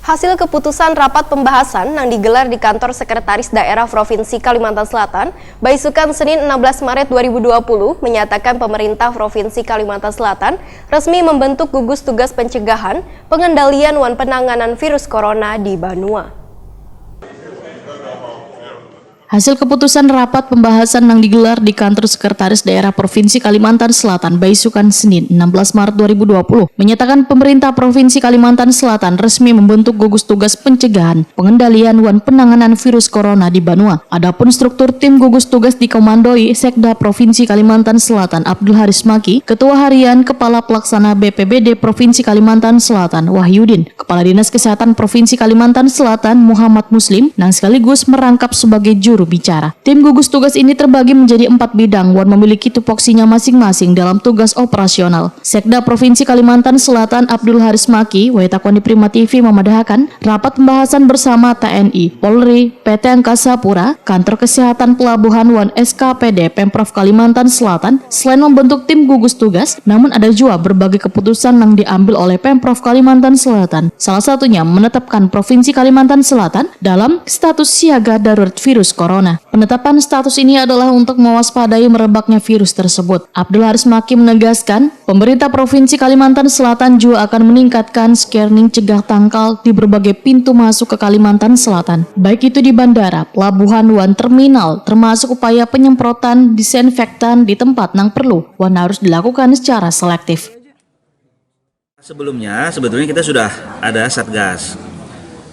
Hasil keputusan rapat pembahasan yang digelar di kantor Sekretaris Daerah Provinsi Kalimantan Selatan, Baisukan Senin 16 Maret 2020 menyatakan pemerintah Provinsi Kalimantan Selatan resmi membentuk gugus tugas pencegahan, pengendalian dan penanganan virus corona di Banua. Hasil keputusan rapat pembahasan yang digelar di kantor Sekretaris Daerah Provinsi Kalimantan Selatan, Baisukan Senin 16 Maret 2020 menyatakan pemerintah Provinsi Kalimantan Selatan resmi membentuk gugus tugas pencegahan, pengendalian dan penanganan virus corona di Banua. Adapun struktur tim gugus tugas dikomandoi Sekda Provinsi Kalimantan Selatan Abdul Haris Maki, Ketua Harian Kepala Pelaksana BPBD Provinsi Kalimantan Selatan Wahyudin, Kepala Dinas Kesehatan Provinsi Kalimantan Selatan Muhammad Muslim, yang sekaligus merangkap sebagai juru bicara. Tim gugus tugas ini terbagi menjadi 4 bidang dan memiliki tupoksinya masing-masing dalam tugas operasional. Sekda Provinsi Kalimantan Selatan Abdul Haris Maki, Waitakoni Prima TV memadahkan rapat pembahasan bersama TNI, Polri, PT Angkasa Pura, Kantor Kesehatan Pelabuhan dan SKPD Pemprov Kalimantan Selatan. Selain membentuk tim gugus tugas, namun ada juga berbagai keputusan yang diambil oleh Pemprov Kalimantan Selatan. Salah satunya menetapkan Provinsi Kalimantan Selatan dalam status siaga darurat virus corona. Penetapan status ini adalah untuk mewaspadai merebaknya virus tersebut. Abdul Haris Maki menegaskan, pemerintah Provinsi Kalimantan Selatan juga akan meningkatkan screening cegah tangkal di berbagai pintu masuk ke Kalimantan Selatan, baik itu di bandara, pelabuhan, dan terminal, termasuk upaya penyemprotan disinfektan di tempat yang perlu dan harus dilakukan secara selektif. Sebelumnya, sebetulnya kita sudah ada Satgas.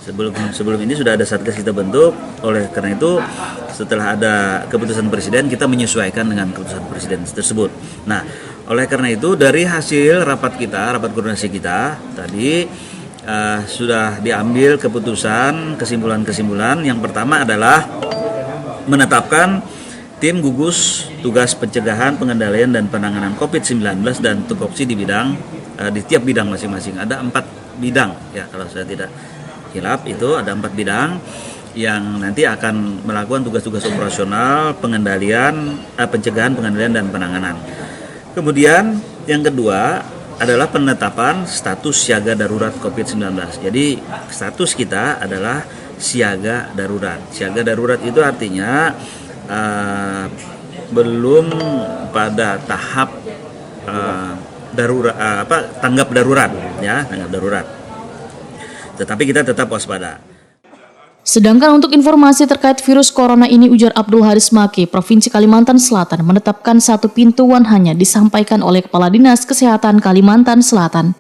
Sebelum ini sudah ada Satgas kita bentuk. Oleh karena itu, setelah ada keputusan Presiden, kita menyesuaikan dengan keputusan Presiden tersebut. Nah, oleh karena itu dari hasil rapat koordinasi kita tadi sudah diambil keputusan, kesimpulan-kesimpulan. Yang pertama adalah menetapkan tim gugus tugas pencegahan, pengendalian dan penanganan COVID-19 dan tupoksi di tiap bidang masing-masing. Ada 4 bidang ya, kalau saya tidak hilap, itu ada 4 bidang yang nanti akan melakukan tugas-tugas operasional, pencegahan, pengendalian dan penanganan. Kemudian yang kedua adalah penetapan status siaga darurat COVID-19. Jadi status kita adalah siaga darurat. Siaga darurat itu artinya belum pada tahap tanggap darurat ya, tanggap darurat. Tetapi kita tetap waspada. Sedangkan untuk informasi terkait virus corona ini, ujar Abdul Haris Maki, Provinsi Kalimantan Selatan menetapkan 1 pintu hanya disampaikan oleh Kepala Dinas Kesehatan Kalimantan Selatan.